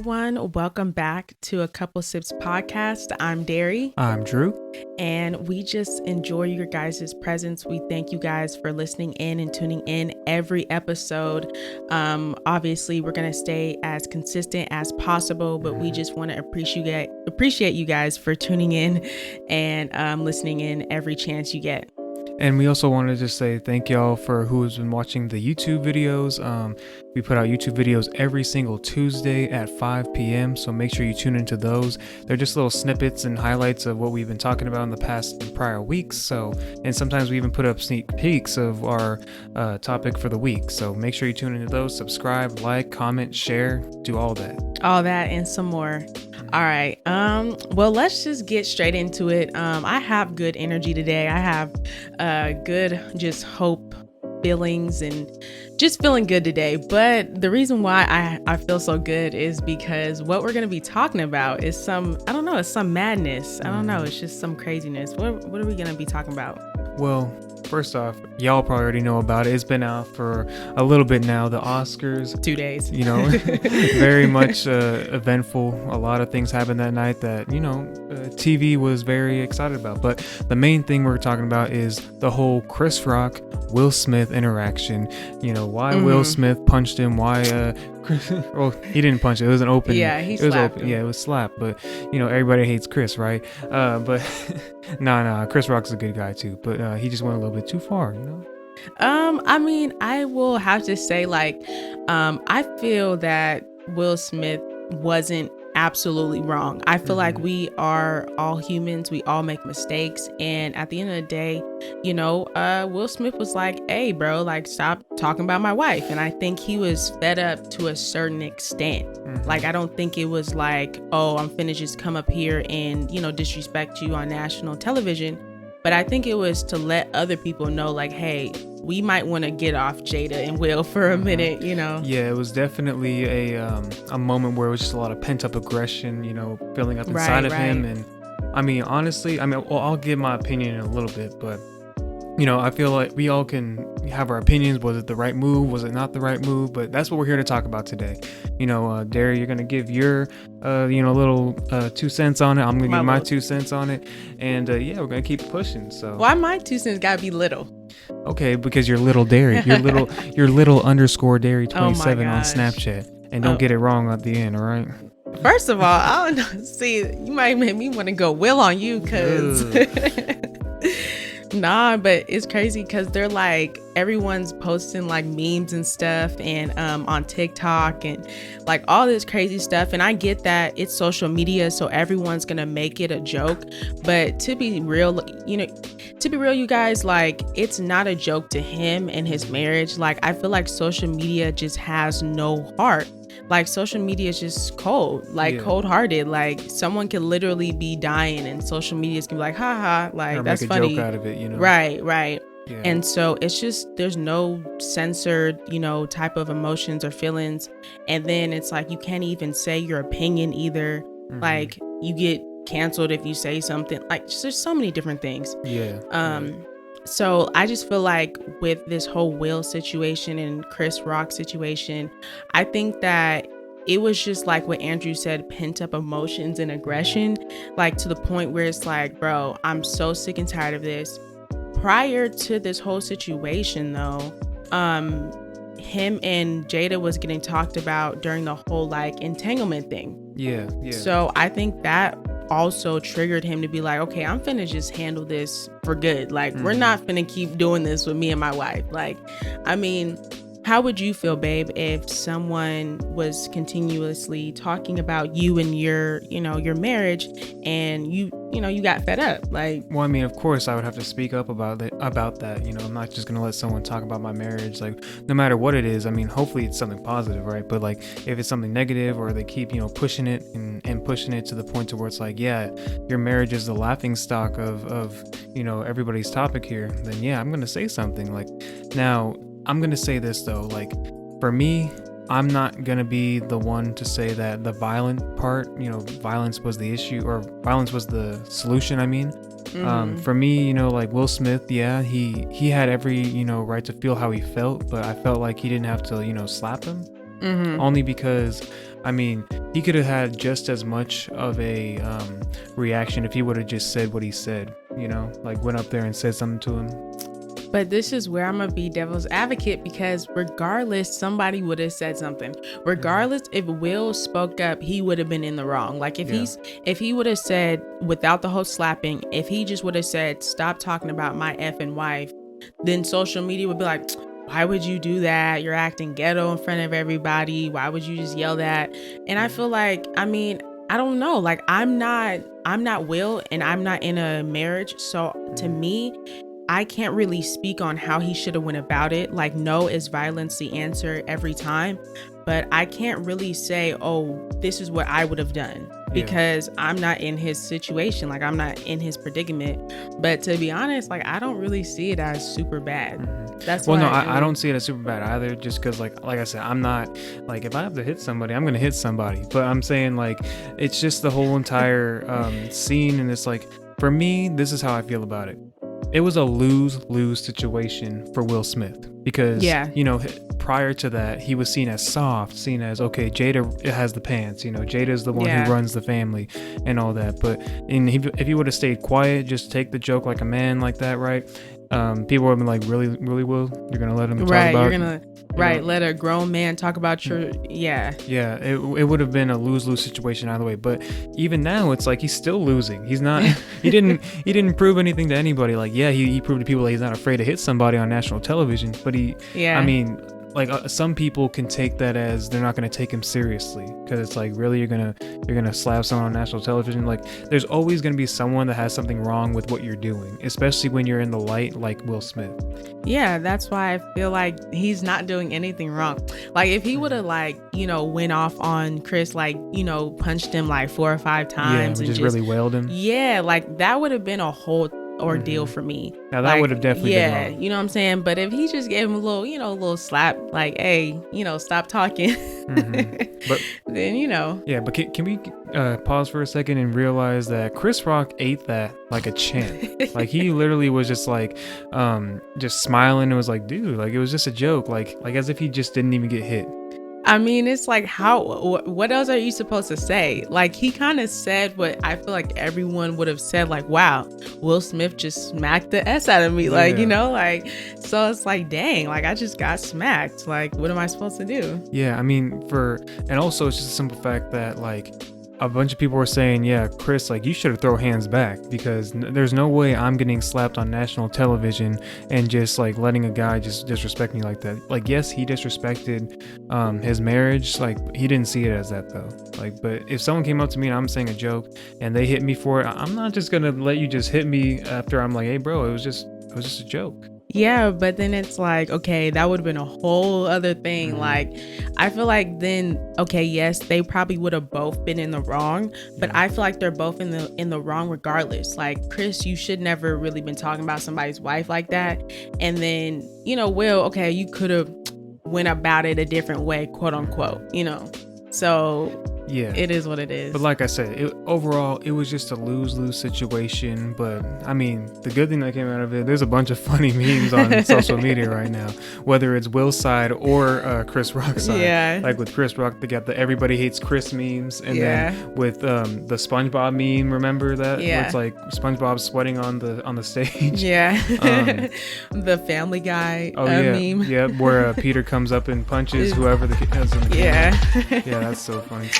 everyone. Welcome back to A Couple Sips podcast. I'm Derry. I'm Drew. And we just enjoy your guys' presence. We thank you guys for listening in and tuning in every episode. Obviously, we're going to stay as consistent as possible, but we just want to appreciate you guys for tuning in and listening in every chance you get. And we also wanted to say thank y'all for who has been watching the YouTube videos. We put out YouTube videos every single Tuesday at 5 p.m. So make sure you tune into those. They're just little snippets and highlights of what we've been talking about in the past and prior weeks. And sometimes we even put up sneak peeks of our topic for the week. So make sure you tune into those, subscribe, like, comment, share, do all that. All that and some more. All right. Well, let's just get straight into it. I have good energy today. I have good just hope feelings and just feeling good today. But the reason why I feel so good is because what we're going to be talking about is it's some madness. I don't know. It's just some craziness. What are we going to be talking about? Well, first off, y'all probably already know about it. It's been out for a little bit now. The Oscars. 2 days. Very much eventful. A lot of things happened that night that, TV was very excited about. But the main thing we're talking about is the whole Chris Rock, Will Smith interaction. Why Will Smith punched him, why well, he didn't punch it. It was an open. Yeah, he slapped him. Yeah, it was slap. But, everybody hates Chris, right? But nah, Chris Rock's a good guy too. But he just went a little bit too far, I will have to say, I feel that Will Smith wasn't absolutely wrong. I feel like we are all humans. We all make mistakes. And at the end of the day, Will Smith was like, hey, bro, stop talking about my wife. And I think he was fed up to a certain extent. I don't think it was like, oh, I'm finna just come up here and, disrespect you on national television. But I think it was to let other people know, hey, we might want to get off Jada and Will for a minute, Yeah, it was definitely a moment where it was just a lot of pent up aggression, filling up inside of him. And honestly, I'll give my opinion in a little bit, but I feel like we all can have our opinions. Was it the right move? Was it not the right move? But that's what we're here to talk about today. Derry, you're going to give your, little 2 cents on it. I'm going to give my 2 cents on it. And we're going to keep pushing. So why my 2 cents got to be little? Okay, because you're little Derry. You're little _ Derry 27 on Snapchat. And don't get it wrong at the end, all right? First of all, I don't know. See, you might make me want to go Will on you because... Nah, but it's crazy because they're everyone's posting memes and stuff and on TikTok and all this crazy stuff. And I get that it's social media, so everyone's gonna make it a joke. But to be real, you guys, it's not a joke to him and his marriage. I feel like social media just has no heart. Social media is just cold, cold-hearted. Someone can literally be dying and social media can be like, haha, or that's make a funny. joke out of it, Right. Yeah. And so it's just, there's no censored, type of emotions or feelings. And then it's you can't even say your opinion either. You get canceled if you say something. There's so many different things. Yeah. So I just feel like with this whole Will situation and Chris Rock situation, I think that it was just what Andrew said, pent up emotions and aggression, to the point where it's bro, I'm so sick and tired of this. Prior to this whole situation though, him and Jada was getting talked about during the whole entanglement thing. Yeah. So I think that also triggered him to be okay, I'm finna just handle this for good. We're not finna keep doing this with me and my wife. How would you feel, babe, if someone was continuously talking about you and your marriage and you got fed up? Well, of course I would have to speak up about that. I'm not just gonna let someone talk about my marriage, no matter what it is. Hopefully it's something positive, right? But if it's something negative or they keep pushing it and pushing it to the point to where it's your marriage is the laughing stock of everybody's topic here, then I'm gonna say something. Now I'm going to say this though, for me, I'm not going to be the one to say that the violent part, violence was the issue or violence was the solution. For me, Will Smith, yeah, he had every, right to feel how he felt, but I felt like he didn't have to, slap him. Only because, he could have had just as much of a reaction if he would have just said what he said, you know, like went up there and said something to him. But this is where I'm gonna be devil's advocate, because regardless, somebody would have said something. Regardless, if Will spoke up, he would have been in the wrong. Like if he would have said, without the whole slapping, if he just would have said, stop talking about my effing wife, then social media would be like, why would you do that? You're acting ghetto in front of everybody. Why would you just yell that? And I feel like, I mean, I don't know. Like I'm not Will, and I'm not in a marriage. So to me, I can't really speak on how he should have went about it. Like, no is violence the answer every time, but I can't really say, oh, this is what I would have done, because I'm not in his situation. Like, I'm not in his predicament. But to be honest, like, I don't really see it as super bad. That's well, no, I don't see it as super bad either. Just because, like I said, I'm not like, if I have to hit somebody, I'm gonna hit somebody. But I'm saying, like, it's just the whole entire scene, and it's like, for me, this is how I feel about it. It was a lose-lose situation for Will Smith, because, you know, prior to that, he was seen as soft, seen as, okay, Jada has the pants, you know, Jada's the one who runs the family and all that. But if he would have stayed quiet, just take the joke like a man like that, right? People would have been like, really, Will? You're going to let him talk about... You're going to... Right, let a grown man talk about your... Yeah, it would have been a lose-lose situation either way. But even now, it's like he's still losing. He's not... he didn't prove anything to anybody. Like, he proved to people that he's not afraid to hit somebody on national television. But I mean... Like some people can take that as they're not going to take him seriously, because it's like, really, you're gonna slap someone on national television. Like, there's always going to be someone that has something wrong with what you're doing, especially when you're in the light like Will Smith. Yeah, that's why I feel like he's not doing anything wrong. Like, if he would have, like, you know, went off on Chris, like, you know, punched him like 4 or 5 times, and just really wailed him. Yeah, like that would have been a whole ordeal for me. Now that would have definitely been wrong. You know what I'm saying? But if he just gave him a little slap, like, hey, you know, stop talking, but then, you know. Yeah, but can we pause for a second and realize that Chris Rock ate that like a champ. Like, he literally was just like just smiling and was like, dude, like, it was just a joke, like as if he just didn't even get hit. I mean, it's like, what else are you supposed to say? Like, he kind of said what I feel like everyone would have said, like, wow, Will Smith just smacked the S out of me. Like, you know, like, so it's like, dang, like, I just got smacked. Like, what am I supposed to do? Yeah, I mean, and also it's just a simple fact that, like, a bunch of people were saying, yeah, Chris, like, you should have thrown hands back, because there's no way I'm getting slapped on national television and just, like, letting a guy just disrespect me like that. Like, yes, he disrespected his marriage. Like, he didn't see it as that, though. Like, but if someone came up to me and I'm saying a joke and they hit me for it, I'm not just gonna let you just hit me after I'm like, hey, bro, it was just a joke. Yeah, but then it's like, okay, that would have been a whole other thing. Like, I feel like then, okay, yes, they probably would have both been in the wrong, but I feel like they're both in the wrong regardless. Like, Chris, you should never really been talking about somebody's wife like that. And then, you know, Will, okay, you could have went about it a different way, quote unquote, you know. So yeah, it is what it is. But like I said, overall, it was just a lose-lose situation. But I mean, the good thing that came out of it, there's a bunch of funny memes on social media right now, whether it's Will's side or Chris Rock's side. Yeah. Like, with Chris Rock, they got the "Everybody Hates Chris" memes, and then with the SpongeBob meme, remember that? Yeah. Where it's like SpongeBob sweating on the stage. Yeah. The Family Guy meme. Yeah, where Peter comes up and punches whoever has in the camera. Yeah, that's so funny.